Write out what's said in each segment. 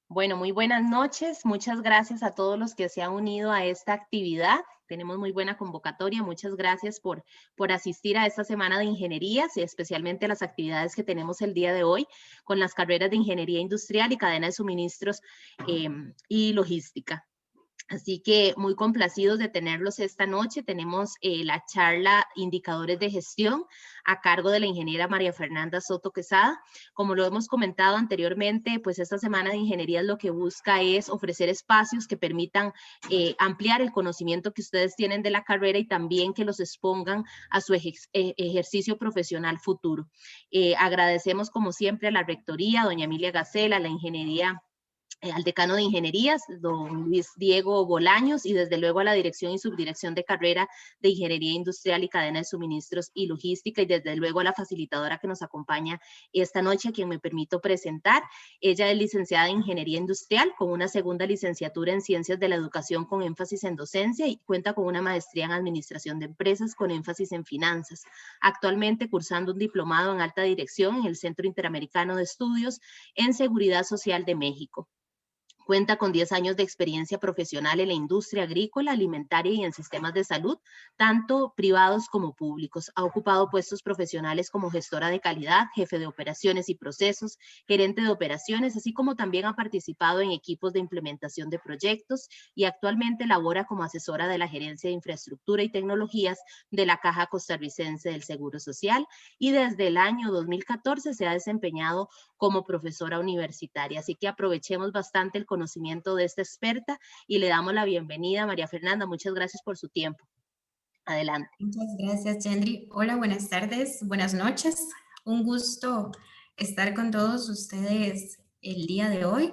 Bueno, muy buenas noches. Muchas gracias a todos los que se han unido a esta actividad. Tenemos muy buena convocatoria. Muchas gracias por asistir a esta semana de ingenierías y especialmente a las actividades que tenemos el día de hoy con las carreras de ingeniería industrial y cadena de suministros y logística. Así que muy complacidos de tenerlos esta noche. Tenemos la charla Indicadores de Gestión a cargo de la ingeniera María Fernanda Soto Quesada. Como lo hemos comentado anteriormente, pues esta semana de ingeniería lo que busca es ofrecer espacios que permitan ampliar el conocimiento que ustedes tienen de la carrera y también que los expongan a su ejercicio profesional futuro. Agradecemos como siempre a la rectoría, doña Emilia Gacela, a la ingeniería al decano de ingenierías, don Luis Diego Bolaños, y desde luego a la dirección y subdirección de carrera de Ingeniería Industrial y Cadena de Suministros y Logística, y desde luego a la facilitadora que nos acompaña esta noche, a quien me permito presentar. Ella es licenciada en Ingeniería Industrial con una segunda licenciatura en Ciencias de la Educación con énfasis en docencia y cuenta con una maestría en Administración de Empresas con énfasis en Finanzas. Actualmente cursando un diplomado en Alta Dirección en el Centro Interamericano de Estudios en Seguridad Social de México. Cuenta con 10 años de experiencia profesional en la industria agrícola, alimentaria y en sistemas de salud, tanto privados como públicos. Ha ocupado puestos profesionales como gestora de calidad, jefe de operaciones y procesos, gerente de operaciones, así como también ha participado en equipos de implementación de proyectos y actualmente labora como asesora de la Gerencia de Infraestructura y Tecnologías de la Caja Costarricense del Seguro Social y desde el año 2014 se ha desempeñado como profesora universitaria. Así que aprovechemos bastante el conocimiento de esta experta y le damos la bienvenida a María Fernanda. Muchas gracias por su tiempo. Adelante. Muchas gracias, Gendry. Hola, buenas tardes, buenas noches. Un gusto estar con todos ustedes el día de hoy.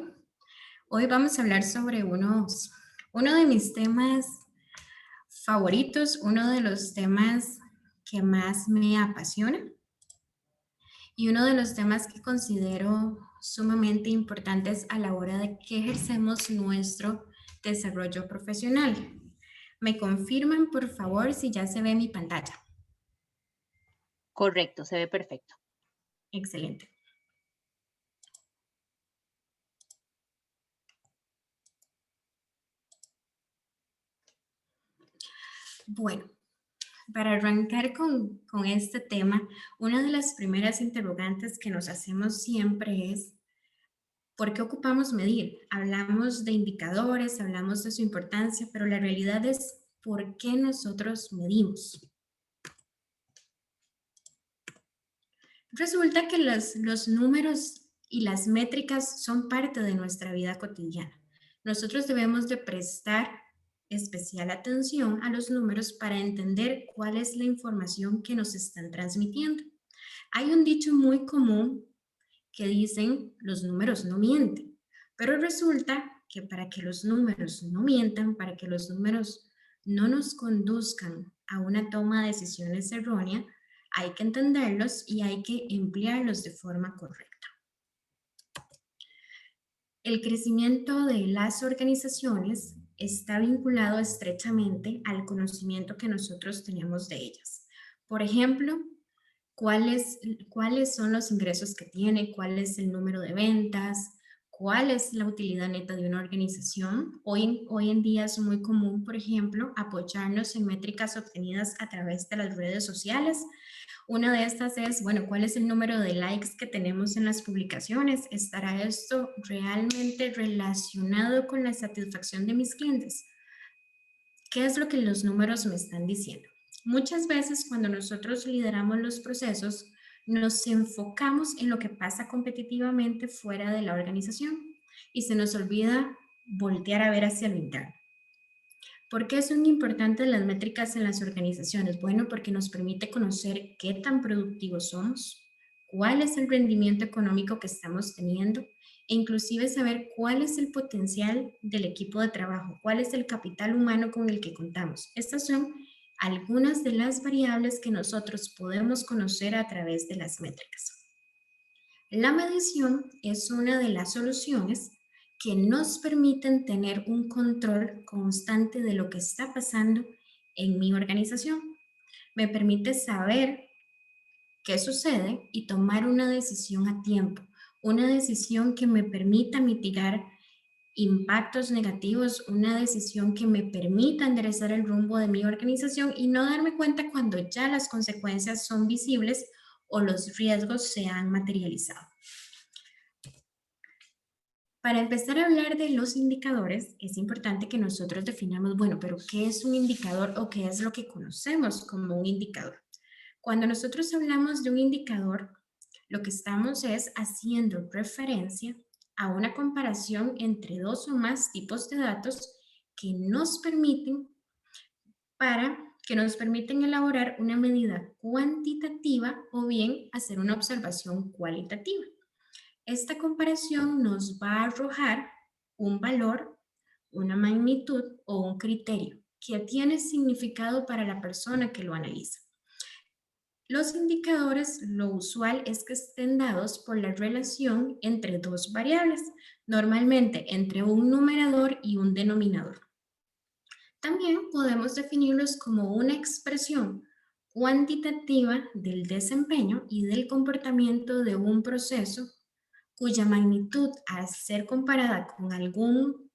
Hoy vamos a hablar sobre uno de mis temas favoritos, uno de los temas que más me apasiona y uno de los temas que considero sumamente importantes a la hora de que ejercemos nuestro desarrollo profesional. ¿Me confirman, por favor, si ya se ve mi pantalla? Correcto, se ve perfecto. Excelente. Bueno, para arrancar con este tema, una de las primeras interrogantes que nos hacemos siempre es, ¿por qué ocupamos medir? Hablamos de indicadores, hablamos de su importancia, pero la realidad es, ¿por qué nosotros medimos? Resulta que los números y las métricas son parte de nuestra vida cotidiana. Nosotros debemos de prestar especial atención a los números para entender cuál es la información que nos están transmitiendo. Hay un dicho muy común que dicen los números no mienten, pero resulta que para que los números no mientan, para que los números no nos conduzcan a una toma de decisiones errónea, hay que entenderlos y hay que emplearlos de forma correcta. El crecimiento de las organizaciones está vinculado estrechamente al conocimiento que nosotros tenemos de ellas. Por ejemplo, cuáles son los ingresos que tiene, cuál es el número de ventas, cuál es la utilidad neta de una organización. Hoy en día es muy común, por ejemplo, apoyarnos en métricas obtenidas a través de las redes sociales. Una de estas es, bueno, ¿cuál es el número de likes que tenemos en las publicaciones? ¿Estará esto realmente relacionado con la satisfacción de mis clientes? ¿Qué es lo que los números me están diciendo? Muchas veces cuando nosotros lideramos los procesos, nos enfocamos en lo que pasa competitivamente fuera de la organización y se nos olvida voltear a ver hacia lo interno. ¿Por qué son importantes las métricas en las organizaciones? Bueno, porque nos permite conocer qué tan productivos somos, cuál es el rendimiento económico que estamos teniendo e inclusive saber cuál es el potencial del equipo de trabajo, cuál es el capital humano con el que contamos. Estas son algunas de las variables que nosotros podemos conocer a través de las métricas. La medición es una de las soluciones que nos permiten tener un control constante de lo que está pasando en mi organización. Me permite saber qué sucede y tomar una decisión a tiempo, una decisión que me permita mitigar impactos negativos, una decisión que me permita enderezar el rumbo de mi organización y no darme cuenta cuando ya las consecuencias son visibles o los riesgos se han materializado. Para empezar a hablar de los indicadores, es importante que nosotros definamos, bueno, pero ¿qué es un indicador o qué es lo que conocemos como un indicador? Cuando nosotros hablamos de un indicador, lo que estamos es haciendo referencia a una comparación entre dos o más tipos de datos que nos permiten elaborar una medida cuantitativa o bien hacer una observación cualitativa. Esta comparación nos va a arrojar un valor, una magnitud o un criterio que tiene significado para la persona que lo analiza. Los indicadores, lo usual es que estén dados por la relación entre dos variables, normalmente entre un numerador y un denominador. También podemos definirlos como una expresión cuantitativa del desempeño y del comportamiento de un proceso cuya magnitud, al ser comparada con algún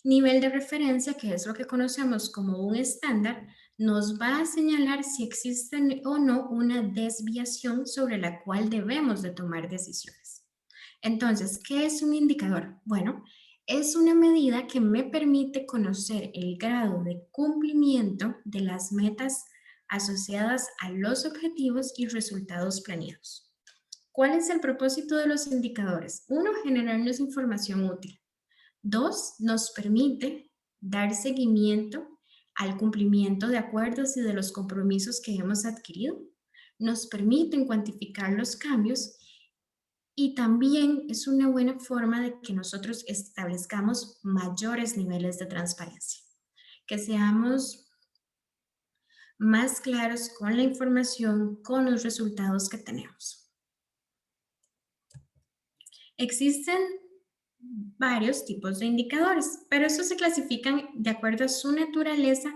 nivel de referencia, que es lo que conocemos como un estándar, nos va a señalar si existe o no una desviación sobre la cual debemos de tomar decisiones. Entonces, ¿qué es un indicador? Bueno, es una medida que me permite conocer el grado de cumplimiento de las metas asociadas a los objetivos y resultados planeados. ¿Cuál es el propósito de los indicadores? Uno, generarnos información útil. Dos, nos permite dar seguimiento al cumplimiento de acuerdos y de los compromisos que hemos adquirido. Nos permiten cuantificar los cambios y también es una buena forma de que nosotros establezcamos mayores niveles de transparencia, que seamos más claros con la información, con los resultados que tenemos. Existen varios tipos de indicadores, pero estos se clasifican de acuerdo a su naturaleza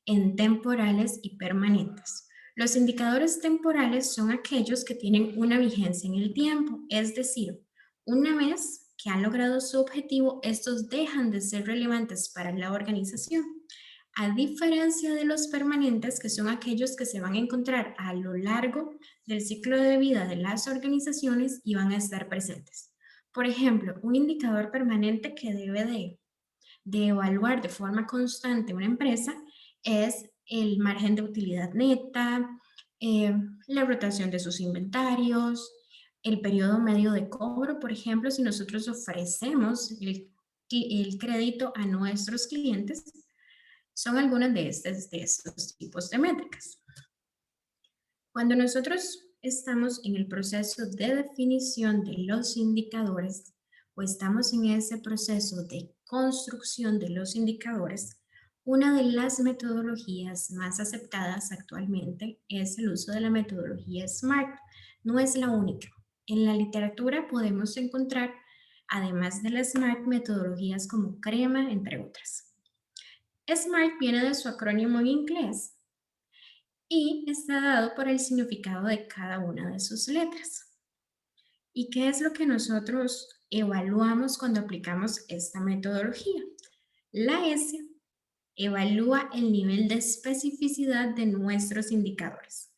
en temporales y permanentes. Los indicadores temporales son aquellos que tienen una vigencia en el tiempo, es decir, una vez que han logrado su objetivo, estos dejan de ser relevantes para la organización, a diferencia de los permanentes, que son aquellos que se van a encontrar a lo largo del ciclo de vida de las organizaciones y van a estar presentes. Por ejemplo, un indicador permanente que debe de evaluar de forma constante una empresa es el margen de utilidad neta, la rotación de sus inventarios, el periodo medio de cobro. Por ejemplo, si nosotros ofrecemos el crédito a nuestros clientes, son algunas de estos tipos de métricas. Cuando nosotros estamos en el proceso de definición de los indicadores o estamos en ese proceso de construcción de los indicadores, una de las metodologías más aceptadas actualmente es el uso de la metodología SMART. No es la única. En la literatura podemos encontrar, además de la SMART, metodologías como CREMA, entre otras. SMART viene de su acrónimo en inglés y está dado por el significado de cada una de sus letras. ¿Y qué es lo que nosotros evaluamos cuando aplicamos esta metodología? La S evalúa el nivel de especificidad de nuestros indicadores.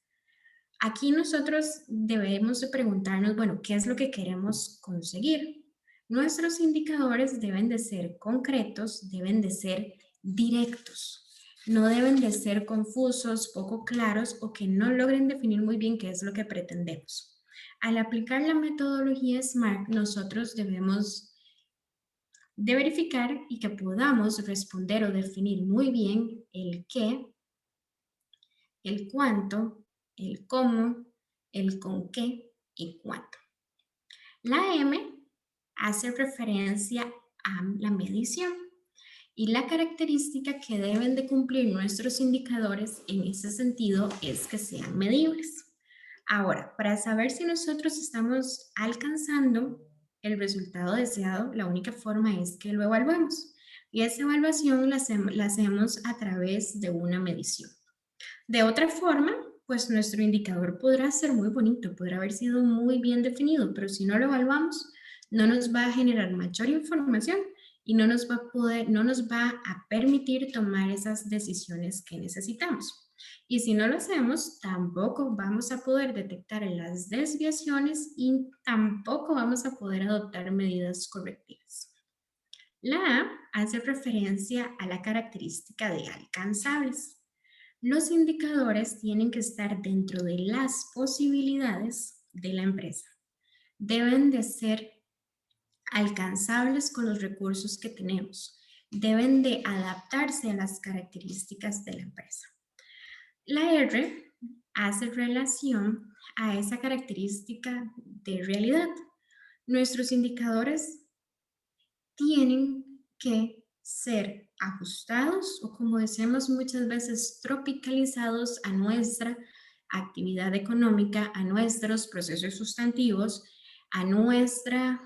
Aquí nosotros debemos de preguntarnos, bueno, ¿qué es lo que queremos conseguir? Nuestros indicadores deben de ser concretos, deben de ser directos. No deben de ser confusos, poco claros o que no logren definir muy bien qué es lo que pretendemos. Al aplicar la metodología SMART, nosotros debemos de verificar y que podamos responder o definir muy bien el qué, el cuánto, el cómo, el con qué y cuánto. La M hace referencia a la medición. Y la característica que deben de cumplir nuestros indicadores en ese sentido es que sean medibles. Ahora, para saber si nosotros estamos alcanzando el resultado deseado, la única forma es que lo evaluemos. Y esa evaluación la hacemos a través de una medición. De otra forma, pues nuestro indicador podrá ser muy bonito, podrá haber sido muy bien definido, pero si no lo evaluamos, no nos va a generar mayor información y no nos va a permitir tomar esas decisiones que necesitamos. Y si no lo hacemos, tampoco vamos a poder detectar las desviaciones y tampoco vamos a poder adoptar medidas correctivas. La A hace referencia a la característica de alcanzables. Los indicadores tienen que estar dentro de las posibilidades de la empresa. Deben de ser alcanzables con los recursos que tenemos. Deben de adaptarse a las características de la empresa. La R hace relación a esa característica de realidad. Nuestros indicadores tienen que ser ajustados o, como decimos muchas veces, tropicalizados a nuestra actividad económica, a nuestros procesos sustantivos, a nuestra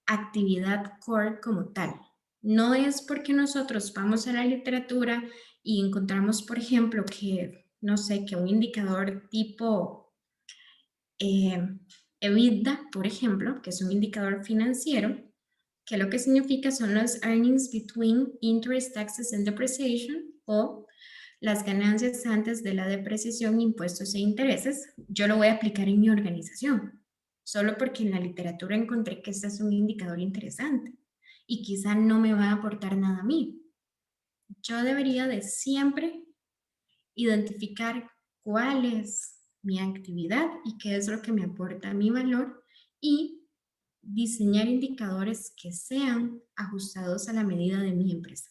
actividad core como tal. No es porque nosotros vamos a la literatura y encontramos, por ejemplo, que, no sé, que un indicador tipo EBITDA, por ejemplo, que es un indicador financiero, que lo que significa son los earnings between interest, taxes and depreciation, o las ganancias antes de la depreciación, impuestos e intereses. Yo lo voy a aplicar en mi organización, solo porque en la literatura encontré que este es un indicador interesante y quizá no me va a aportar nada a mí. Yo debería de siempre identificar cuál es mi actividad y qué es lo que me aporta mi valor y diseñar indicadores que sean ajustados a la medida de mi empresa.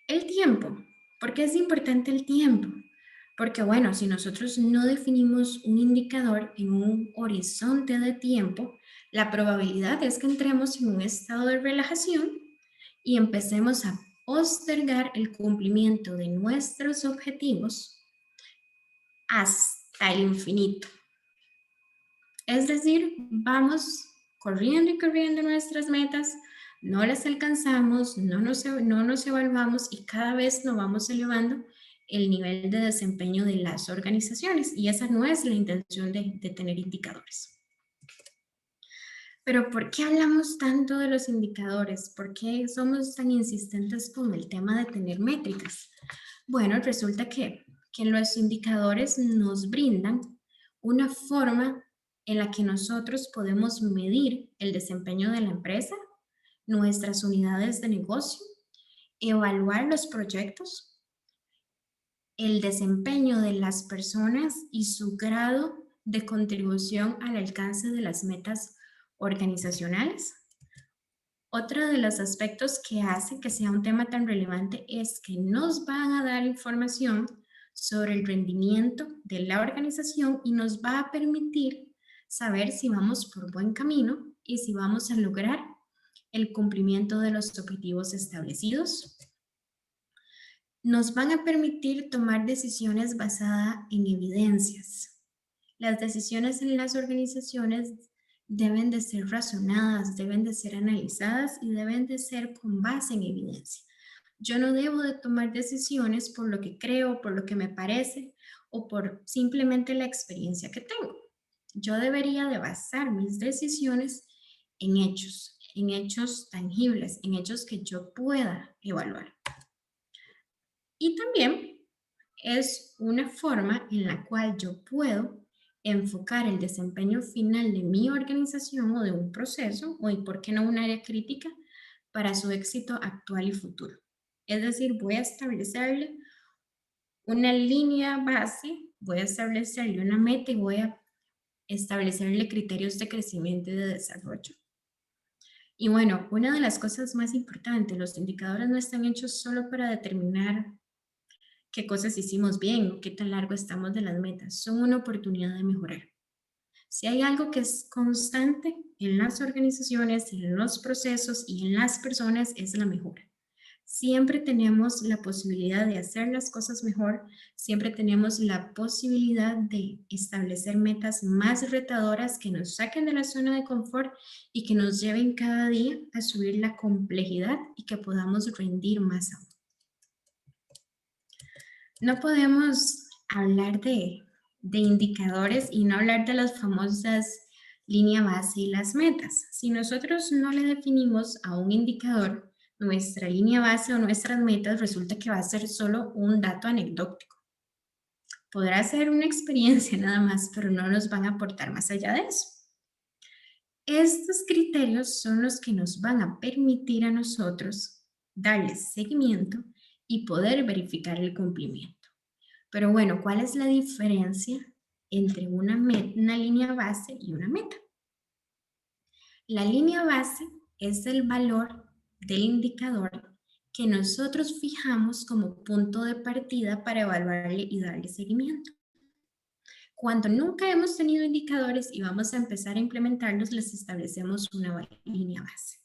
El tiempo. ¿Por qué es importante el tiempo? Porque bueno, si nosotros no definimos un indicador en un horizonte de tiempo, la probabilidad es que entremos en un estado de relajación y empecemos a postergar el cumplimiento de nuestros objetivos hasta el infinito. Es decir, vamos corriendo y corriendo nuestras metas, no las alcanzamos, no nos evaluamos y cada vez nos vamos elevando el nivel de desempeño de las organizaciones y esa no es la intención de tener indicadores. Pero ¿por qué hablamos tanto de los indicadores? ¿Por qué somos tan insistentes con el tema de tener métricas? Bueno, resulta que los indicadores nos brindan una forma en la que nosotros podemos medir el desempeño de la empresa, nuestras unidades de negocio, evaluar los proyectos, el desempeño de las personas y su grado de contribución al alcance de las metas organizacionales. Otro de los aspectos que hace que sea un tema tan relevante es que nos van a dar información sobre el rendimiento de la organización y nos va a permitir saber si vamos por buen camino y si vamos a lograr el cumplimiento de los objetivos establecidos. Nos van a permitir tomar decisiones basadas en evidencias. Las decisiones en las organizaciones deben de ser razonadas, deben de ser analizadas y deben de ser con base en evidencia. Yo no debo de tomar decisiones por lo que creo, por lo que me parece o por simplemente la experiencia que tengo. Yo debería de basar mis decisiones en hechos tangibles, en hechos que yo pueda evaluar. Y también es una forma en la cual yo puedo enfocar el desempeño final de mi organización o de un proceso, o y por qué no un área crítica, para su éxito actual y futuro. Es decir, voy a establecerle una línea base, voy a establecerle una meta y voy a establecerle criterios de crecimiento y de desarrollo. Y bueno, una de las cosas más importantes, los indicadores no están hechos solo para determinar qué cosas hicimos bien o qué tan largo estamos de las metas, son una oportunidad de mejorar. Si hay algo que es constante en las organizaciones, en los procesos y en las personas, es la mejora. Siempre tenemos la posibilidad de hacer las cosas mejor, siempre tenemos la posibilidad de establecer metas más retadoras que nos saquen de la zona de confort y que nos lleven cada día a subir la complejidad y que podamos rendir más aún. No podemos hablar de indicadores y no hablar de las famosas línea base y las metas. Si nosotros no le definimos a un indicador nuestra línea base o nuestras metas, resulta que va a ser solo un dato anecdótico. Podrá ser una experiencia nada más, pero no nos van a aportar más allá de eso. Estos criterios son los que nos van a permitir a nosotros darles seguimiento y poder verificar el cumplimiento. Pero bueno, ¿cuál es la diferencia entre una línea base y una meta? La línea base es el valor del indicador que nosotros fijamos como punto de partida para evaluarle y darle seguimiento. Cuando nunca hemos tenido indicadores y vamos a empezar a implementarlos, les establecemos una línea base.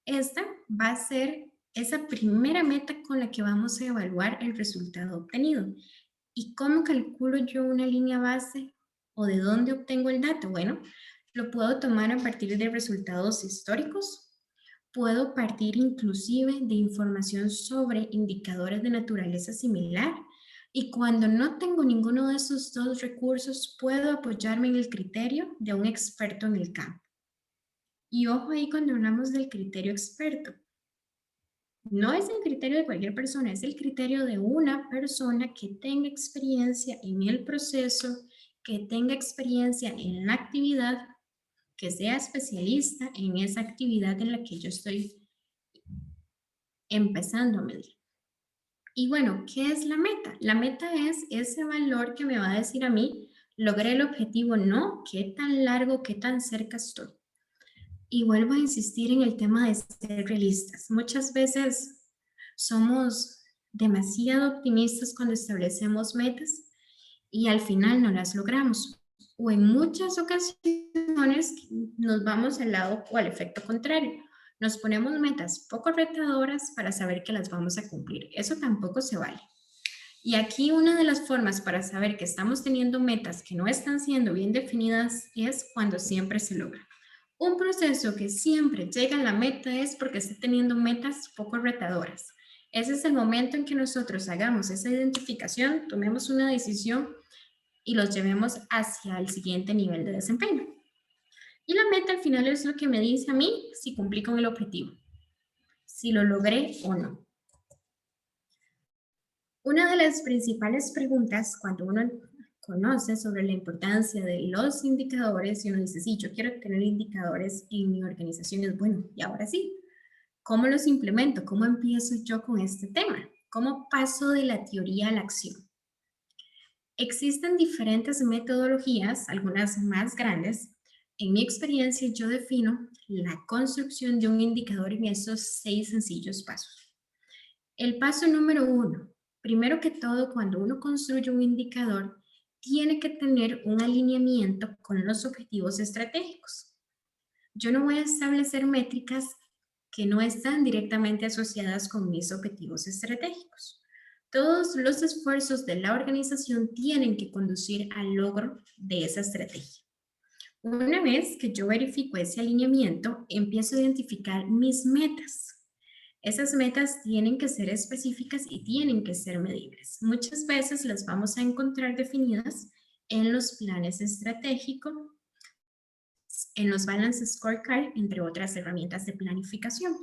Esta va a ser esa primera meta con la que vamos a evaluar el resultado obtenido. ¿Y cómo calculo yo una línea base o de dónde obtengo el dato? Bueno, lo puedo tomar a partir de resultados históricos. Puedo partir inclusive de información sobre indicadores de naturaleza similar. Y cuando no tengo ninguno de esos dos recursos, puedo apoyarme en el criterio de un experto en el campo. Y ojo ahí cuando hablamos del criterio experto. No es el criterio de cualquier persona, es el criterio de una persona que tenga experiencia en el proceso, que tenga experiencia en la actividad, que sea especialista en esa actividad en la que yo estoy empezando a medir. Y bueno, ¿qué es la meta? La meta es ese valor que me va a decir a mí, ¿logré el objetivo? No, ¿qué tan largo, qué tan cerca estoy? Y vuelvo a insistir en el tema de ser realistas. Muchas veces somos demasiado optimistas cuando establecemos metas y al final no las logramos. O en muchas ocasiones nos vamos al lado o al efecto contrario. Nos ponemos metas poco retadoras para saber que las vamos a cumplir. Eso tampoco se vale. Y aquí una de las formas para saber que estamos teniendo metas que no están siendo bien definidas es cuando siempre se logra. Un proceso que siempre llega a la meta es porque está teniendo metas poco retadoras. Ese es el momento en que nosotros hagamos esa identificación, tomemos una decisión y los llevemos hacia el siguiente nivel de desempeño. Y la meta al final es lo que me dice a mí si cumplí con el objetivo, si lo logré o no. Una de las principales preguntas cuando uno conoce sobre la importancia de los indicadores y uno dice, sí, yo quiero tener indicadores en mi organización, es bueno, y ahora sí, ¿cómo los implemento? ¿Cómo empiezo yo con este tema? ¿Cómo paso de la teoría a la acción? Existen diferentes metodologías, algunas más grandes. En mi experiencia, yo defino la construcción de un indicador en esos 6 sencillos pasos. El paso número 1, primero que todo, cuando uno construye un indicador, tiene que tener un alineamiento con los objetivos estratégicos. Yo no voy a establecer métricas que no están directamente asociadas con mis objetivos estratégicos. Todos los esfuerzos de la organización tienen que conducir al logro de esa estrategia. Una vez que yo verifico ese alineamiento, empiezo a identificar mis metas. Esas metas tienen que ser específicas y tienen que ser medibles. Muchas veces las vamos a encontrar definidas en los planes estratégicos, en los Balance Scorecard, entre otras herramientas de planificación.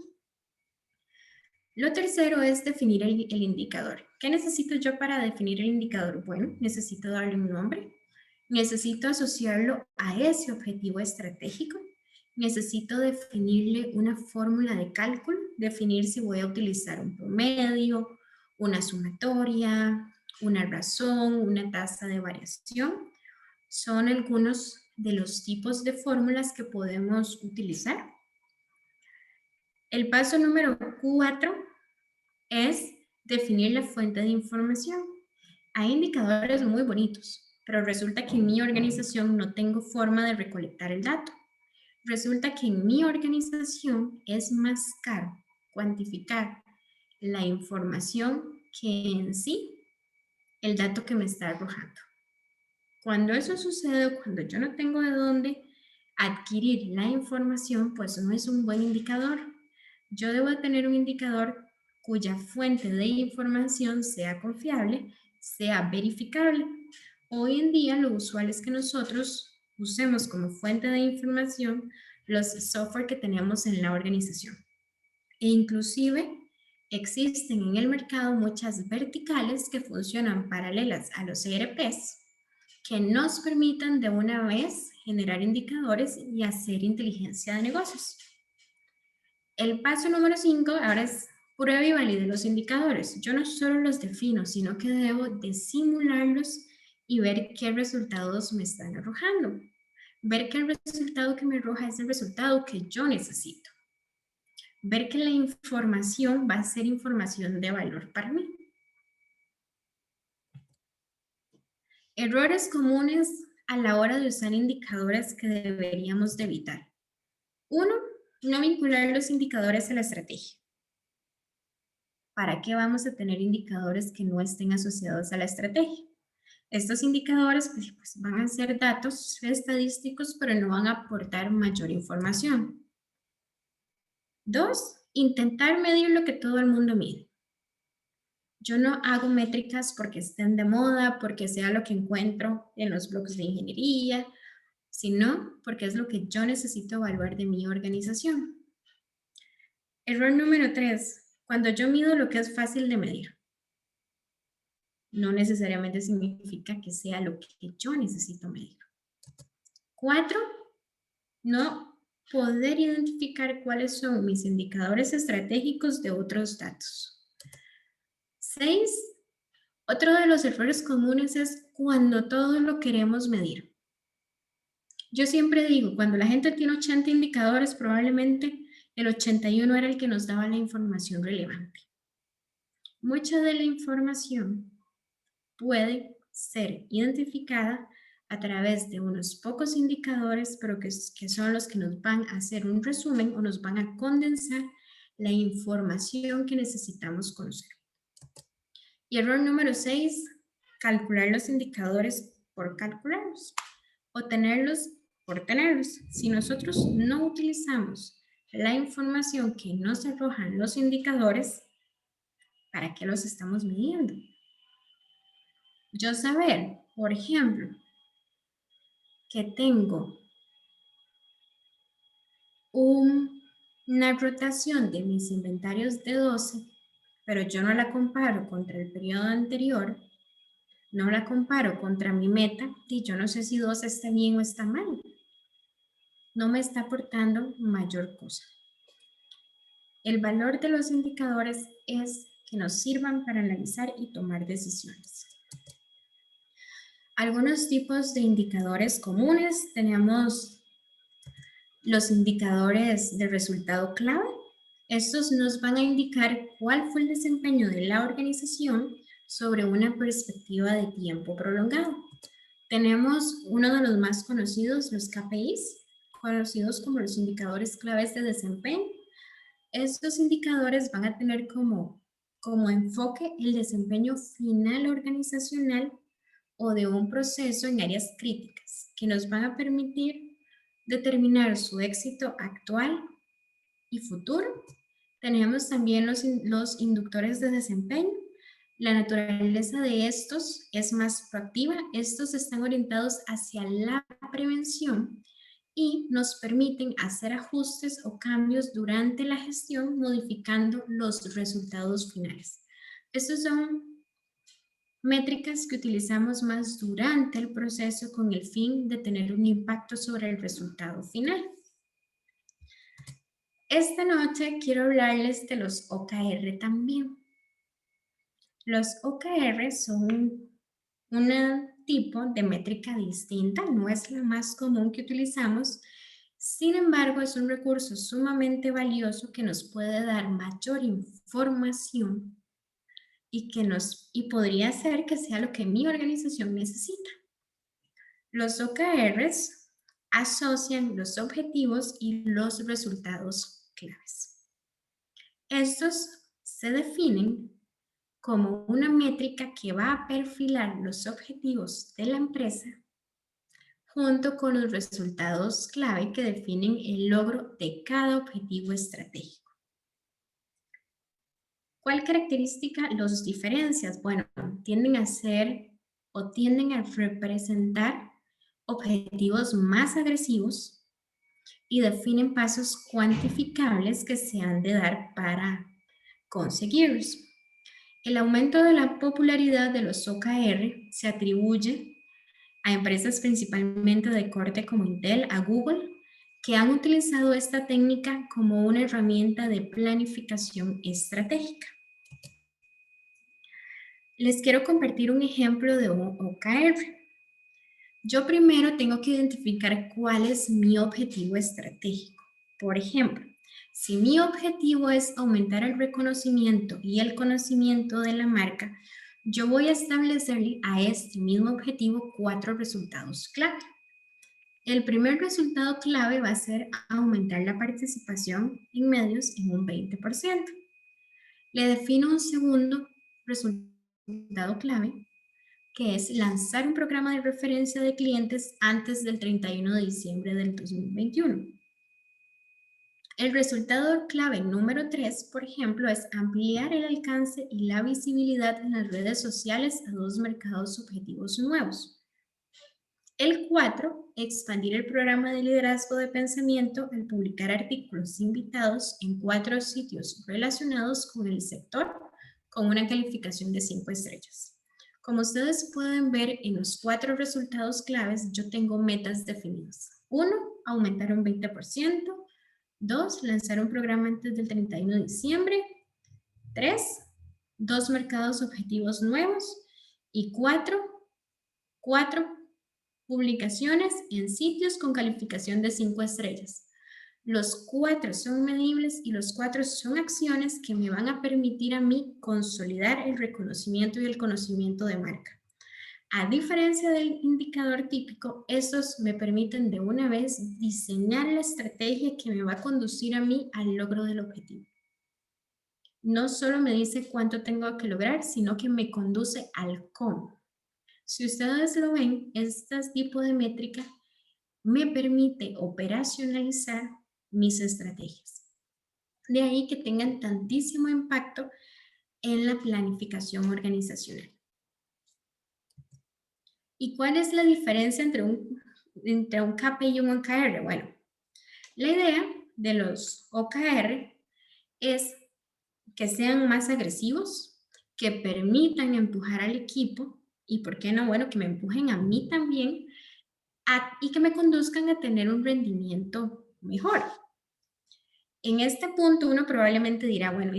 Lo tercero es definir el indicador. ¿Qué necesito yo para definir el indicador? Bueno, necesito darle un nombre, necesito asociarlo a ese objetivo estratégico, necesito definirle una fórmula de cálculo, definir si voy a utilizar un promedio, una sumatoria, una razón, una tasa de variación. Son algunos de los tipos de fórmulas que podemos utilizar. El paso número 4 es definir la fuente de información. Hay indicadores muy bonitos, pero resulta que en mi organización no tengo forma de recolectar el dato. Resulta que en mi organización es más caro cuantificar la información que en sí el dato que me está arrojando. Cuando eso sucede, cuando yo no tengo de dónde adquirir la información, pues no es un buen indicador. Yo debo tener un indicador cuya fuente de información sea confiable, sea verificable. Hoy en día lo usual es que nosotros usemos como fuente de información los software que tenemos en la organización. E inclusive existen en el mercado muchas verticales que funcionan paralelas a los ERPs que nos permitan de una vez generar indicadores y hacer inteligencia de negocios. El paso número 5 ahora es prueba y valide los indicadores. Yo no solo los defino, sino que debo de simularlos y ver qué resultados me están arrojando. Ver que el resultado que me arroja es el resultado que yo necesito. Ver que la información va a ser información de valor para mí. Errores comunes a la hora de usar indicadores que deberíamos de evitar. 1. No vincular los indicadores a la estrategia. ¿Para qué vamos a tener indicadores que no estén asociados a la estrategia? Estos indicadores pues, van a ser datos estadísticos, pero no van a aportar mayor información. 2. Intentar medir lo que todo el mundo mide. Yo no hago métricas porque estén de moda, porque sea lo que encuentro en los blogs de ingeniería, sino porque es lo que yo necesito evaluar de mi organización. Error número 3. Cuando yo mido lo que es fácil de medir. No necesariamente significa que sea lo que yo necesito medir. 4. No poder identificar cuáles son mis indicadores estratégicos de otros datos. 6. Otro de los errores comunes es cuando todo lo queremos medir. Yo siempre digo, cuando la gente tiene 80 indicadores, probablemente el 81 era el que nos daba la información relevante. Mucha de la información puede ser identificada a través de unos pocos indicadores, pero que son los que nos van a hacer un resumen o nos van a condensar la información que necesitamos conocer. Y error número 6, calcular los indicadores por calcularlos o tenerlos por tenerlos. Si nosotros no utilizamos la información que nos arrojan los indicadores, ¿para qué los estamos midiendo? Yo saber, por ejemplo, que tengo una rotación de mis inventarios de 12, pero yo no la comparo contra el periodo anterior, no la comparo contra mi meta, y yo no sé si 12 está bien o está mal. No me está aportando mayor cosa. El valor de los indicadores es que nos sirvan para analizar y tomar decisiones. Algunos tipos de indicadores comunes tenemos los indicadores de resultado clave. Estos nos van a indicar cuál fue el desempeño de la organización sobre una perspectiva de tiempo prolongado. Tenemos uno de los más conocidos, los KPIs, conocidos como los indicadores claves de desempeño. Estos indicadores van a tener como enfoque el desempeño final organizacional o de un proceso en áreas críticas que nos van a permitir determinar su éxito actual y futuro. Tenemos también los inductores de desempeño. La naturaleza de estos es más proactiva. Estos están orientados hacia la prevención y nos permiten hacer ajustes o cambios durante la gestión, modificando los resultados finales. Estos son métricas que utilizamos más durante el proceso con el fin de tener un impacto sobre el resultado final. Esta noche quiero hablarles de los OKR también. Los OKR son un tipo de métrica distinta, no es la más común que utilizamos. Sin embargo, es un recurso sumamente valioso que nos puede dar mayor información y podría ser que sea lo que mi organización necesita. Los OKRs asocian los objetivos y los resultados claves. Estos se definen como una métrica que va a perfilar los objetivos de la empresa junto con los resultados clave que definen el logro de cada objetivo estratégico. ¿Cuál característica los diferencias? Bueno, tienden a ser o tienden a representar objetivos más agresivos y definen pasos cuantificables que se han de dar para conseguirlos. El aumento de la popularidad de los OKR se atribuye a empresas principalmente de corte como Intel, a Google, que han utilizado esta técnica como una herramienta de planificación estratégica. Les quiero compartir un ejemplo de un OKR. Yo primero tengo que identificar cuál es mi objetivo estratégico. Por ejemplo, si mi objetivo es aumentar el reconocimiento y el conocimiento de la marca, yo voy a establecerle a este mismo objetivo 4 resultados clave. El primer resultado clave va a ser aumentar la participación en medios en un 20%. Le defino un segundo resultado clave, que es lanzar un programa de referencia de clientes antes del 31 de diciembre del 2021. El resultado clave número 3, por ejemplo, es ampliar el alcance y la visibilidad en las redes sociales a 2 mercados objetivos nuevos. El 4, expandir el programa de liderazgo de pensamiento al publicar artículos invitados en 4 sitios relacionados con el sector con una calificación de 5 estrellas. Como ustedes pueden ver en los 4 resultados claves, yo tengo metas definidas. 1, aumentar un 20%. 2, lanzar un programa antes del 31 de diciembre. 3, 2 mercados objetivos nuevos. Y 4, publicaciones en sitios con calificación de 5 estrellas. Los 4 son medibles y los 4 son acciones que me van a permitir a mí consolidar el reconocimiento y el conocimiento de marca. A diferencia del indicador típico, estos me permiten de una vez diseñar la estrategia que me va a conducir a mí al logro del objetivo. No solo me dice cuánto tengo que lograr, sino que me conduce al cómo. Si ustedes lo ven, este tipo de métrica me permite operacionalizar mis estrategias. De ahí que tengan tantísimo impacto en la planificación organizacional. ¿Y cuál es la diferencia entre un KPI y un OKR? Bueno, la idea de los OKR es que sean más agresivos, que permitan empujar al equipo y, ¿por qué no? Bueno, que me empujen a mí también y que me conduzcan a tener un rendimiento mejor. En este punto uno probablemente dirá, bueno,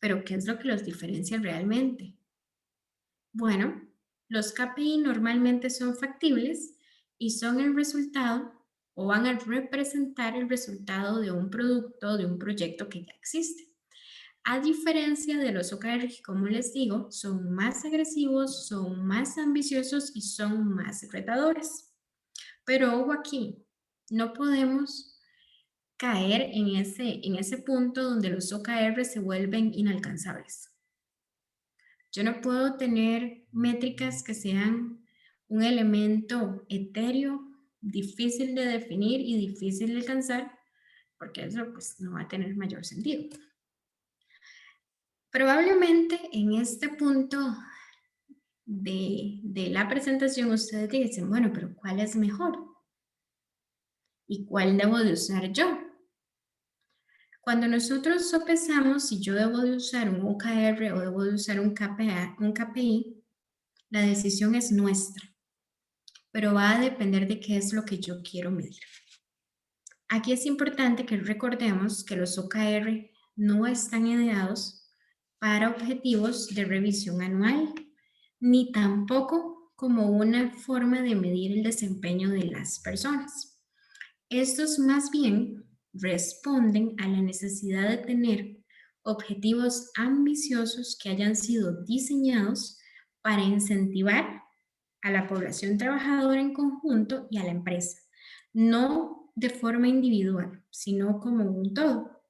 ¿pero qué es lo que los diferencia realmente? Bueno, los KPI normalmente son factibles y son el resultado o van a representar el resultado de un producto, de un proyecto que ya existe. A diferencia de los OKR, como les digo, son más agresivos, son más ambiciosos y son más retadores. Pero ojo aquí, no podemos caer en ese punto donde los OKR se vuelven inalcanzables. Yo no puedo tener métricas que sean un elemento etéreo, difícil de definir y difícil de alcanzar, porque eso pues no va a tener mayor sentido. Probablemente en este punto de la presentación ustedes dicen, bueno, pero ¿cuál es mejor? ¿Y cuál debo de usar yo? Cuando nosotros sopesamos si yo debo de usar un OKR o debo de usar un KPI, la decisión es nuestra, pero va a depender de qué es lo que yo quiero medir. Aquí es importante que recordemos que los OKR no están ideados para objetivos de revisión anual, ni tampoco como una forma de medir el desempeño de las personas. Estos más bien responden a la necesidad de tener objetivos ambiciosos que hayan sido diseñados para incentivar a la población trabajadora en conjunto y a la empresa, no de forma individual, sino como un todo.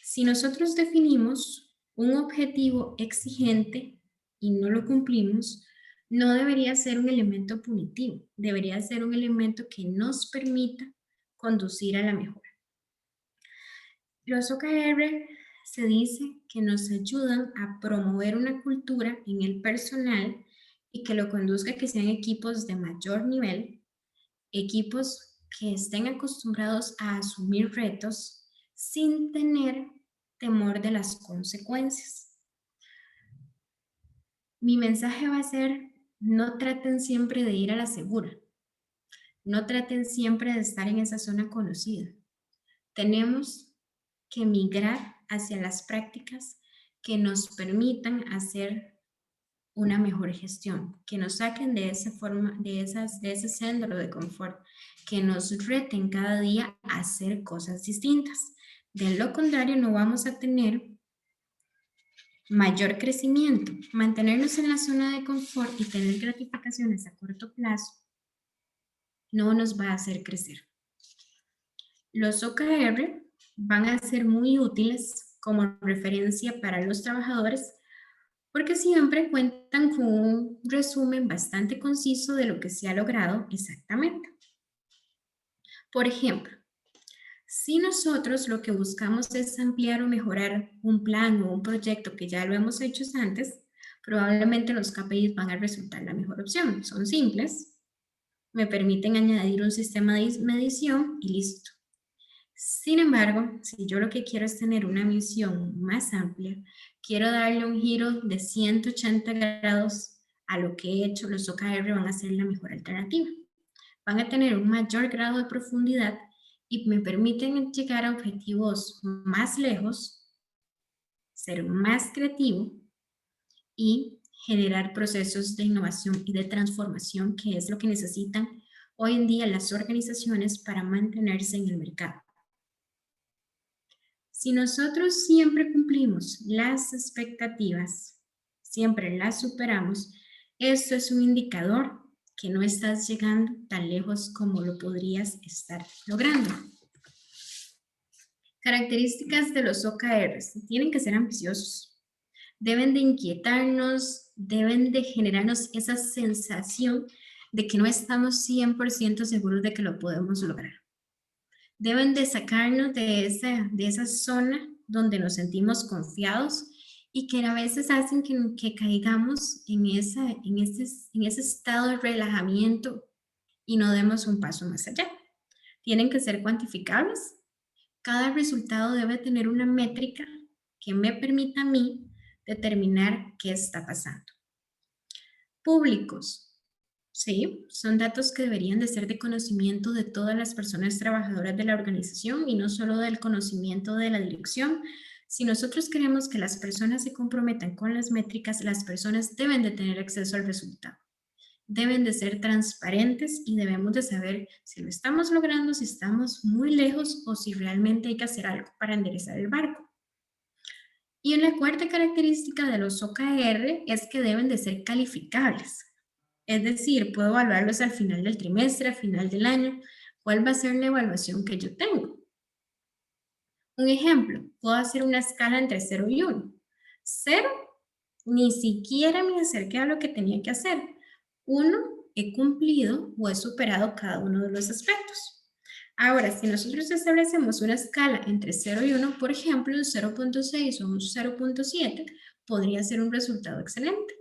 Si nosotros definimos un objetivo exigente y no lo cumplimos, no debería ser un elemento punitivo, debería ser un elemento que nos permita conducir a la mejora. Los OKR se dice que nos ayudan a promover una cultura en el personal y que lo conduzca a que sean equipos de mayor nivel, equipos que estén acostumbrados a asumir retos sin tener temor de las consecuencias. Mi mensaje va a ser, no traten siempre de ir a la segura, no traten siempre de estar en esa zona conocida. Tenemos que migrar hacia las prácticas que nos permitan hacer una mejor gestión, que nos saquen de esa forma, de ese centro de confort, que nos reten cada día a hacer cosas distintas. De lo contrario, no vamos a tener mayor crecimiento. Mantenernos en la zona de confort y tener gratificaciones a corto plazo no nos va a hacer crecer. Los OKR van a ser muy útiles como referencia para los trabajadores porque siempre cuentan con un resumen bastante conciso de lo que se ha logrado exactamente. Por ejemplo, si nosotros lo que buscamos es ampliar o mejorar un plan o un proyecto que ya lo hemos hecho antes, probablemente los KPIs van a resultar la mejor opción. Son simples, me permiten añadir un sistema de medición y listo. Sin embargo, si yo lo que quiero es tener una visión más amplia, quiero darle un giro de 180 grados a lo que he hecho, los OKR van a ser la mejor alternativa. Van a tener un mayor grado de profundidad y me permiten llegar a objetivos más lejos, ser más creativo y generar procesos de innovación y de transformación, que es lo que necesitan hoy en día las organizaciones para mantenerse en el mercado. Si nosotros siempre cumplimos las expectativas, siempre las superamos, esto es un indicador que no estás llegando tan lejos como lo podrías estar logrando. Características de los OKRs. Tienen que ser ambiciosos. Deben de inquietarnos, deben de generarnos esa sensación de que no estamos 100% seguros de que lo podemos lograr. Deben de sacarnos de esa zona donde nos sentimos confiados y que a veces hacen que caigamos en ese estado de relajamiento y no demos un paso más allá. Tienen que ser cuantificables. Cada resultado debe tener una métrica que me permita a mí determinar qué está pasando. Públicos. Sí, son datos que deberían de ser de conocimiento de todas las personas trabajadoras de la organización y no solo del conocimiento de la dirección. Si nosotros queremos que las personas se comprometan con las métricas, las personas deben de tener acceso al resultado. Deben de ser transparentes y debemos de saber si lo estamos logrando, si estamos muy lejos o si realmente hay que hacer algo para enderezar el barco. Y la cuarta característica de los OKR es que deben de ser calificables. Es decir, puedo evaluarlos al final del trimestre, al final del año. ¿Cuál va a ser la evaluación que yo tengo? Un ejemplo, puedo hacer una escala entre 0 y 1. 0, ni siquiera me acerqué a lo que tenía que hacer. 1, he cumplido o he superado cada uno de los aspectos. Ahora, si nosotros establecemos una escala entre 0 y 1, por ejemplo, un 0.6 o un 0.7, podría ser un resultado excelente.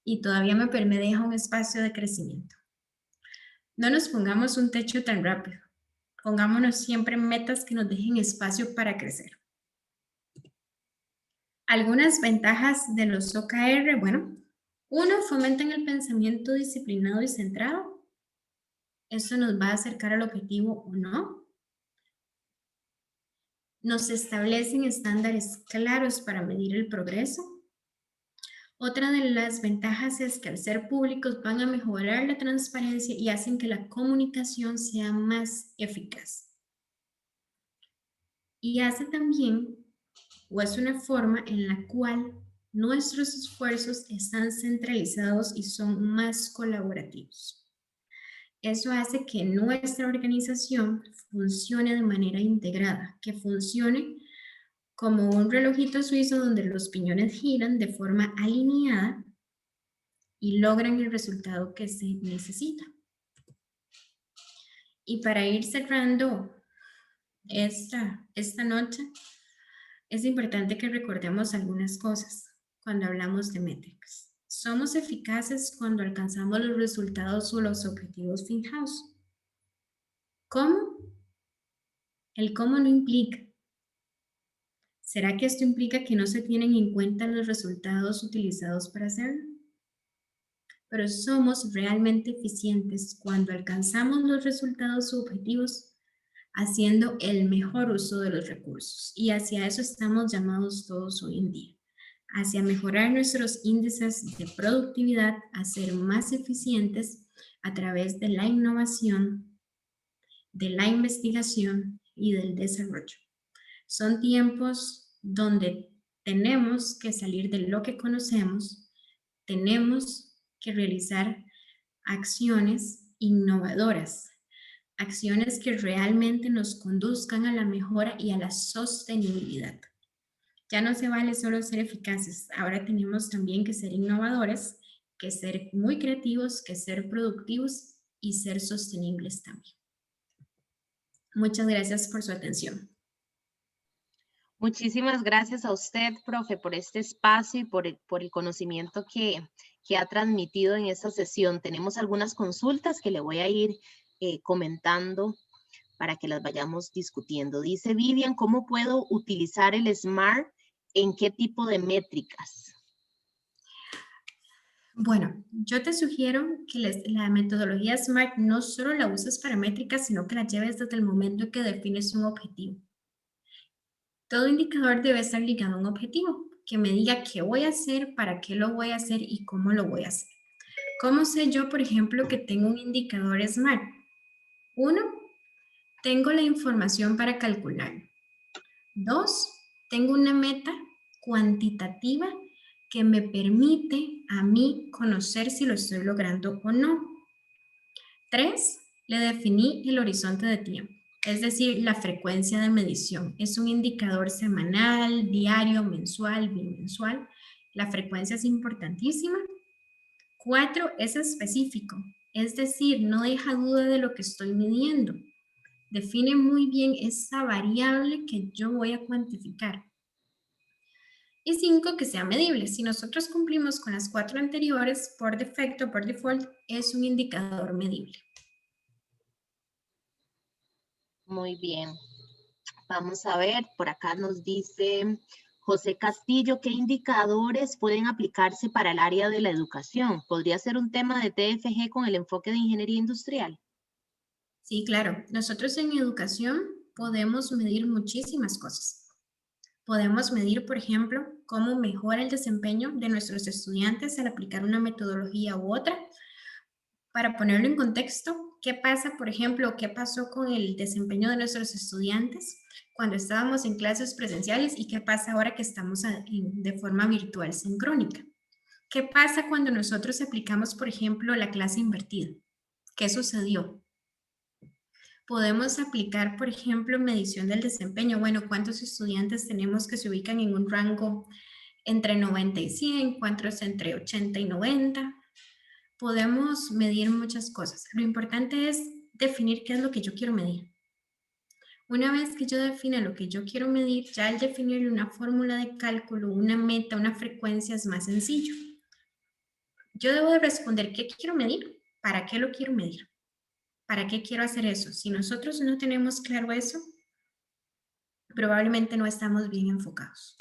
Y todavía me deja un espacio de crecimiento. No nos pongamos un techo tan rápido. Pongámonos siempre metas que nos dejen espacio para crecer. Algunas ventajas de los OKR, bueno, uno, fomentan el pensamiento disciplinado y centrado. Eso nos va a acercar al objetivo o no. Nos establecen estándares claros para medir el progreso. Otra de las ventajas es que al ser públicos van a mejorar la transparencia y hacen que la comunicación sea más eficaz. Y hace también, o es una forma en la cual nuestros esfuerzos están centralizados y son más colaborativos. Eso hace que nuestra organización funcione de manera integrada, que funcione como un relojito suizo donde los piñones giran de forma alineada y logran el resultado que se necesita. Y para ir cerrando esta noche, es importante que recordemos algunas cosas cuando hablamos de métricas. Somos eficaces cuando alcanzamos los resultados o los objetivos fijados. ¿Cómo? El cómo no implica. ¿Será que esto implica que no se tienen en cuenta los resultados utilizados para hacerlo? Pero somos realmente eficientes cuando alcanzamos los resultados u objetivos haciendo el mejor uso de los recursos. Y hacia eso estamos llamados todos hoy en día, hacia mejorar nuestros índices de productividad, a ser más eficientes a través de la innovación, de la investigación y del desarrollo. Son tiempos donde tenemos que salir de lo que conocemos, tenemos que realizar acciones innovadoras, acciones que realmente nos conduzcan a la mejora y a la sostenibilidad. Ya no se vale solo ser eficaces, ahora tenemos también que ser innovadores, que ser muy creativos, que ser productivos y ser sostenibles también. Muchas gracias por su atención. Muchísimas gracias a usted, profe, por este espacio y por el conocimiento que ha transmitido en esta sesión. Tenemos algunas consultas que le voy a ir comentando para que las vayamos discutiendo. Dice Vivian, ¿cómo puedo utilizar el SMART? ¿En qué tipo de métricas? Bueno, yo te sugiero que la metodología SMART no solo la uses para métricas, sino que la lleves desde el momento en que defines un objetivo. Todo indicador debe estar ligado a un objetivo, que me diga qué voy a hacer, para qué lo voy a hacer y cómo lo voy a hacer. ¿Cómo sé yo, por ejemplo, que tengo un indicador SMART? 1, tengo la información para calcular. 2, tengo una meta cuantitativa que me permite a mí conocer si lo estoy logrando o no. 3, le definí el horizonte de tiempo, es decir, la frecuencia de medición. Es un indicador semanal, diario, mensual, bimensual. La frecuencia es importantísima. 4, es específico, es decir, no deja duda de lo que estoy midiendo. Define muy bien esa variable que yo voy a cuantificar. Y 5, que sea medible. Si nosotros cumplimos con las 4 anteriores, por defecto, por default, es un indicador medible. Muy bien. Vamos a ver, por acá nos dice José Castillo, ¿qué indicadores pueden aplicarse para el área de la educación? ¿Podría ser un tema de TFG con el enfoque de ingeniería industrial? Sí, claro. Nosotros en educación podemos medir muchísimas cosas. Podemos medir, por ejemplo, cómo mejora el desempeño de nuestros estudiantes al aplicar una metodología u otra. Para ponerlo en contexto, ¿qué pasa, por ejemplo, qué pasó con el desempeño de nuestros estudiantes cuando estábamos en clases presenciales y qué pasa ahora que estamos de forma virtual sincrónica? ¿Qué pasa cuando nosotros aplicamos, por ejemplo, la clase invertida? ¿Qué sucedió? Podemos aplicar, por ejemplo, medición del desempeño. Bueno, ¿cuántos estudiantes tenemos que se ubican en un rango entre 90 y 100? ¿Cuántos entre 80 y 90? Podemos medir muchas cosas. Lo importante es definir qué es lo que yo quiero medir. Una vez que yo defina lo que yo quiero medir, ya al definir una fórmula de cálculo, una meta, una frecuencia es más sencillo. Yo debo de responder qué quiero medir, para qué lo quiero medir, para qué quiero hacer eso. Si nosotros no tenemos claro eso, probablemente no estamos bien enfocados.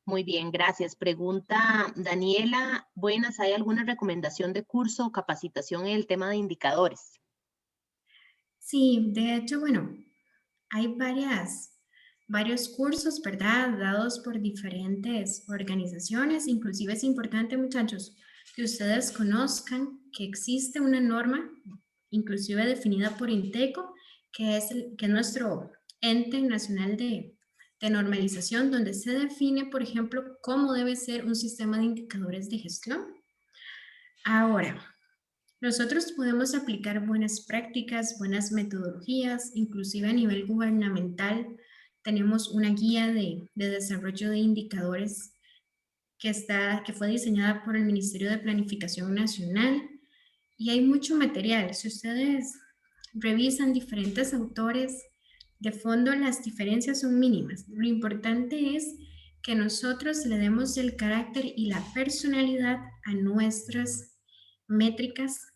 Muy bien, gracias. Pregunta Daniela, buenas, ¿hay alguna recomendación de curso o capacitación en el tema de indicadores? Sí, de hecho, bueno, hay varios cursos, ¿verdad? Dados por diferentes organizaciones. Inclusive es importante, muchachos, que ustedes conozcan que existe una norma, inclusive definida por INTECO, que es nuestro ente nacional de normalización, donde se define, por ejemplo, cómo debe ser un sistema de indicadores de gestión. Ahora, nosotros podemos aplicar buenas prácticas, buenas metodologías, inclusive a nivel gubernamental. Tenemos una guía de desarrollo de indicadores que fue diseñada por el Ministerio de Planificación Nacional y hay mucho material. Si ustedes revisan diferentes autores, de fondo las diferencias son mínimas. Lo importante es que nosotros le demos el carácter y la personalidad a nuestras métricas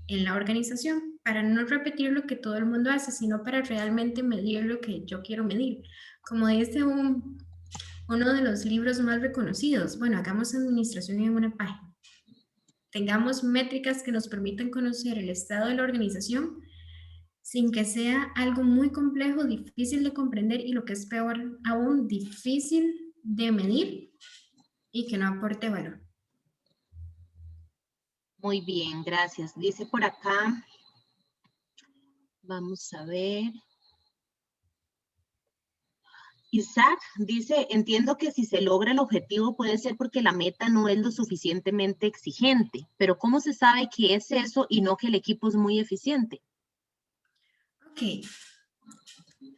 en la organización, para no repetir lo que todo el mundo hace, sino para realmente medir lo que yo quiero medir. Como dice uno de los libros más reconocidos, bueno, hagamos administración en una página. Tengamos métricas que nos permitan conocer el estado de la organización sin que sea algo muy complejo, difícil de comprender y lo que es peor aún, difícil de medir y que no aporte valor. Muy bien, gracias. Dice por acá, vamos a ver. Isaac dice, entiendo que si se logra el objetivo puede ser porque la meta no es lo suficientemente exigente, pero ¿cómo se sabe que es eso y no que el equipo es muy eficiente? Ok,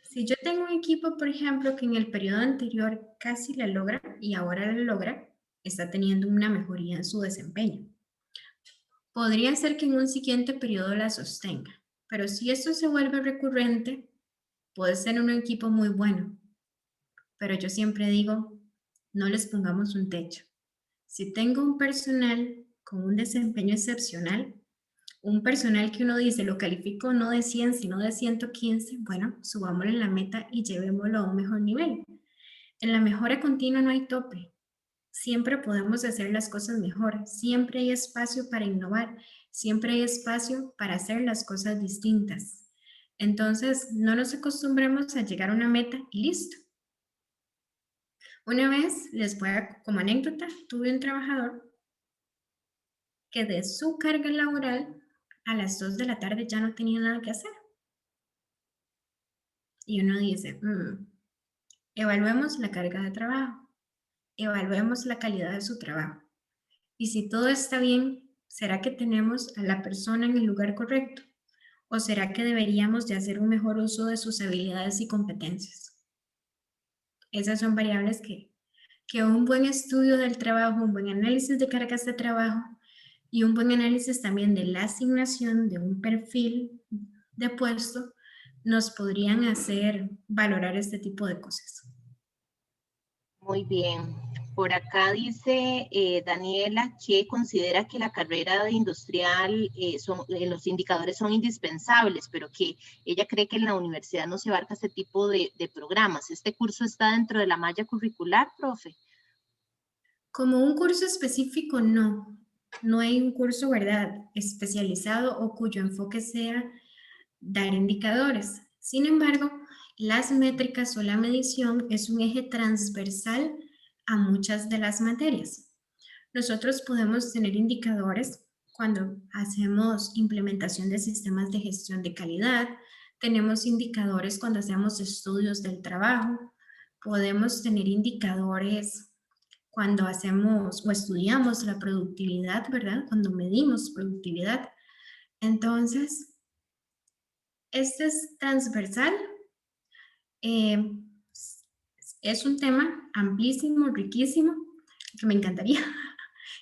si yo tengo un equipo, por ejemplo, que en el periodo anterior casi la logra y ahora la logra, está teniendo una mejoría en su desempeño. Podría ser que en un siguiente periodo la sostenga, pero si esto se vuelve recurrente, puede ser un equipo muy bueno, pero yo siempre digo, no les pongamos un techo. Si tengo un personal con un desempeño excepcional, un personal que uno dice lo califico no de 100, sino de 115, bueno, subámosle la meta y llevémoslo a un mejor nivel. En la mejora continua no hay tope. Siempre podemos hacer las cosas mejor. Siempre hay espacio para innovar. Siempre hay espacio para hacer las cosas distintas. Entonces, no nos acostumbremos a llegar a una meta y listo. Una vez, les voy a, como anécdota, tuve un trabajador que de su carga laboral a las 2 de la tarde ya no tenía nada que hacer. Y uno dice, evaluemos la carga de trabajo, evaluemos la calidad de su trabajo. Y si todo está bien, ¿será que tenemos a la persona en el lugar correcto? ¿O será que deberíamos de hacer un mejor uso de sus habilidades y competencias? Esas son variables que un buen estudio del trabajo, un buen análisis de cargas de trabajo y un buen análisis también de la asignación de un perfil de puesto nos podrían hacer valorar este tipo de cosas. Muy bien. Por acá dice Daniela que considera que la carrera de industrial, los indicadores son indispensables, pero que ella cree que en la universidad no se abarca este tipo de programas. ¿Este curso está dentro de la malla curricular, profe? Como un curso específico, no. No hay un curso, ¿verdad?, especializado o cuyo enfoque sea dar indicadores. Sin embargo, las métricas o la medición es un eje transversal a muchas de las materias. Nosotros podemos tener indicadores cuando hacemos implementación de sistemas de gestión de calidad, tenemos indicadores cuando hacemos estudios del trabajo, podemos tener indicadores cuando hacemos o estudiamos la productividad, ¿verdad? Cuando medimos productividad. Entonces, este es transversal. eh, es un tema amplísimo, riquísimo, que me encantaría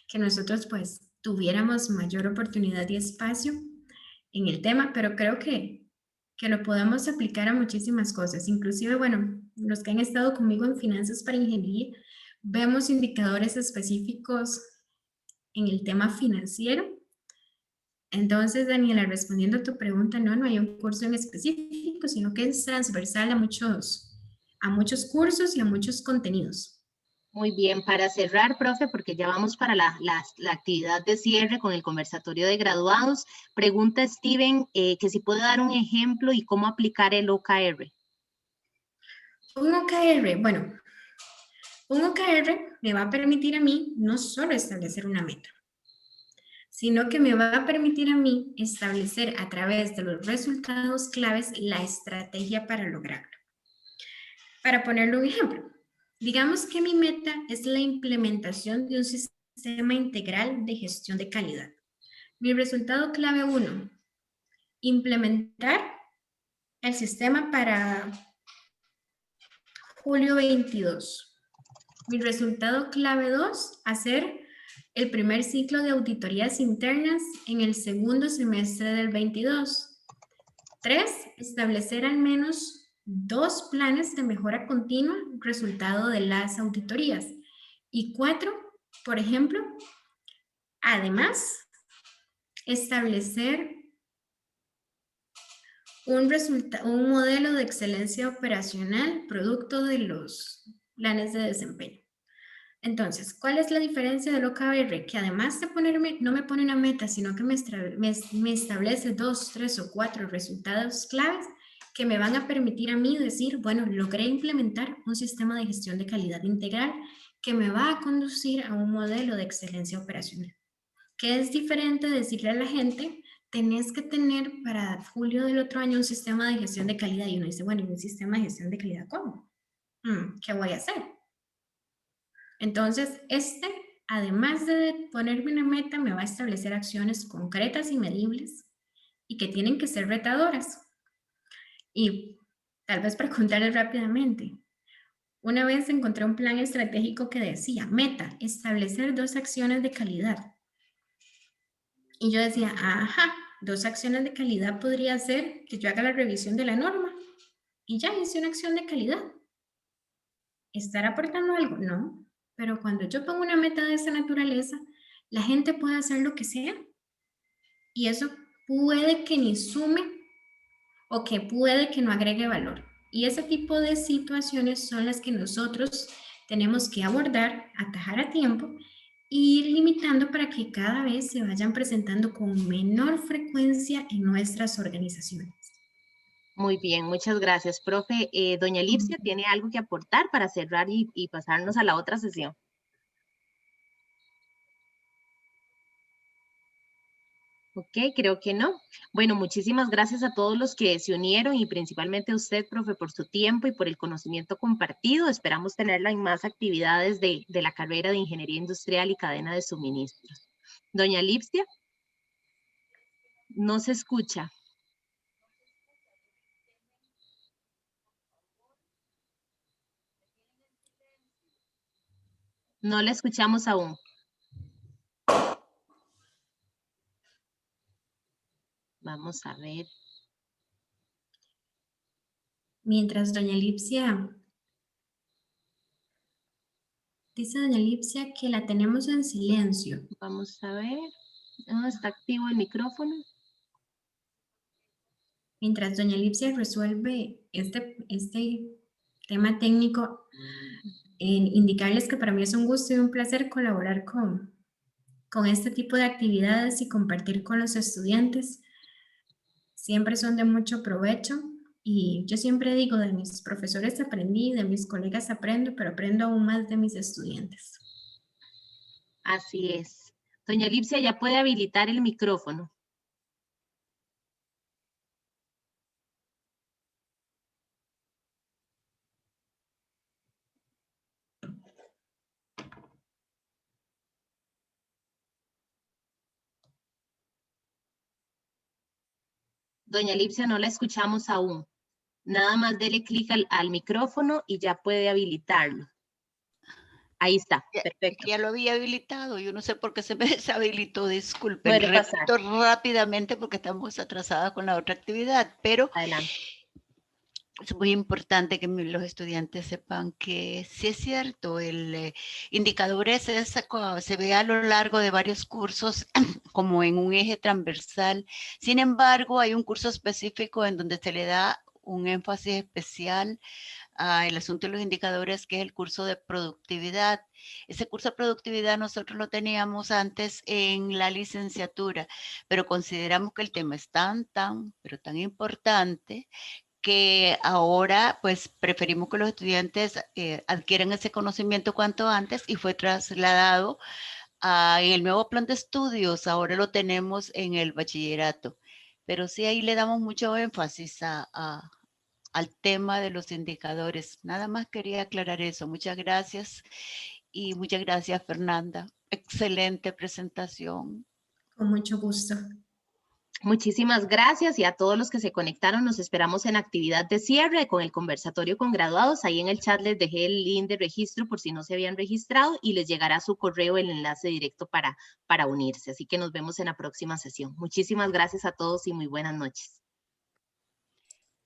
que nosotros pues tuviéramos mayor oportunidad y espacio en el tema, pero creo que lo podemos aplicar a muchísimas cosas. Inclusive, bueno, los que han estado conmigo en finanzas para ingeniería, vemos indicadores específicos en el tema financiero. Entonces, Daniela, respondiendo a tu pregunta, no hay un curso en específico, sino que es transversal a muchos cursos y a muchos contenidos. Muy bien, para cerrar, profe, porque ya vamos para la actividad de cierre con el conversatorio de graduados, pregunta Steven que si puede dar un ejemplo y cómo aplicar el OKR. Un OKR, bueno, un OKR me va a permitir a mí no solo establecer una meta, sino que me va a permitir a mí establecer a través de los resultados claves la estrategia para lograrlo. Para ponerle un ejemplo, digamos que mi meta es la implementación de un sistema integral de gestión de calidad. Mi resultado clave 1, implementar el sistema para julio 22. Mi resultado clave 2, hacer el primer ciclo de auditorías internas en el segundo semestre del 22. 3, establecer al menos 2 planes de mejora continua, resultado de las auditorías. Y 4, por ejemplo, además, establecer un modelo de excelencia operacional producto de los planes de desempeño. Entonces, ¿cuál es la diferencia del OKR? Que además de ponerme, no me pone una meta, sino que me establece 2, 3 o 4 resultados claves que me van a permitir a mí decir, bueno, logré implementar un sistema de gestión de calidad integral que me va a conducir a un modelo de excelencia operacional. Que es diferente decirle a la gente, tenés que tener para julio del otro año un sistema de gestión de calidad. Y uno dice, bueno, ¿y un sistema de gestión de calidad cómo? ¿Qué voy a hacer? Entonces, además de ponerme una meta, me va a establecer acciones concretas y medibles y que tienen que ser retadoras. Y tal vez para contarles rápidamente, una vez encontré un plan estratégico que decía, meta, establecer 2 acciones de calidad. Y yo decía, ajá, 2 acciones de calidad podría ser que yo haga la revisión de la norma y ya hice una acción de calidad. ¿Estar aportando algo? No. Pero cuando yo pongo una meta de esa naturaleza, la gente puede hacer lo que sea y eso puede que ni sume o que puede que no agregue valor. Y ese tipo de situaciones son las que nosotros tenemos que abordar, atajar a tiempo e ir limitando para que cada vez se vayan presentando con menor frecuencia en nuestras organizaciones. Muy bien, muchas gracias, profe. Doña Lipsia, ¿tiene algo que aportar para cerrar y pasarnos a la otra sesión? Ok, creo que no. Bueno, muchísimas gracias a todos los que se unieron y principalmente a usted, profe, por su tiempo y por el conocimiento compartido. Esperamos tenerla en más actividades de la carrera de Ingeniería Industrial y Cadena de Suministros. Doña Lipsia, no se escucha. No la escuchamos aún. Vamos a ver. Mientras doña Lipsia, dice doña Lipsia que la tenemos en silencio. Vamos a ver. No, está activo el micrófono. Mientras doña Lipsia resuelve este tema técnico, indicarles que para mí es un gusto y un placer colaborar con este tipo de actividades y compartir con los estudiantes. Siempre son de mucho provecho y yo siempre digo, de mis profesores aprendí, de mis colegas aprendo, pero aprendo aún más de mis estudiantes. Así es. Doña Lipsia ya puede habilitar el micrófono. Doña Lipsia, no la escuchamos aún. Nada más dele clic al micrófono y ya puede habilitarlo. Ahí está, perfecto. Ya lo había habilitado, yo no sé por qué se me deshabilitó, disculpen. Puede pasar. Repito rápidamente porque estamos atrasadas con la otra actividad, pero Adelante. es muy importante que los estudiantes sepan que sí es cierto, el indicadores se ve a lo largo de varios cursos como en un eje transversal. Sin embargo, hay un curso específico en donde se le da un énfasis especial el asunto de los indicadores, que es el curso de productividad. Ese curso de productividad nosotros lo teníamos antes en la licenciatura, pero consideramos que el tema es pero tan importante que ahora pues preferimos que los estudiantes adquieran ese conocimiento cuanto antes y fue trasladado en el nuevo plan de estudios. Ahora lo tenemos en el bachillerato, pero sí ahí le damos mucho énfasis al tema de los indicadores. Nada más quería aclarar eso. Muchas gracias y muchas gracias, Fernanda. Excelente presentación. Con mucho gusto. Muchísimas gracias y a todos los que se conectaron, nos esperamos en actividad de cierre con el conversatorio con graduados. Ahí en el chat les dejé el link de registro por si no se habían registrado y les llegará a su correo el enlace directo para unirse. Así que nos vemos en la próxima sesión. Muchísimas gracias a todos y muy buenas noches.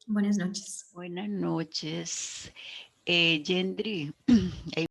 Buenas noches. Buenas noches. Yendri,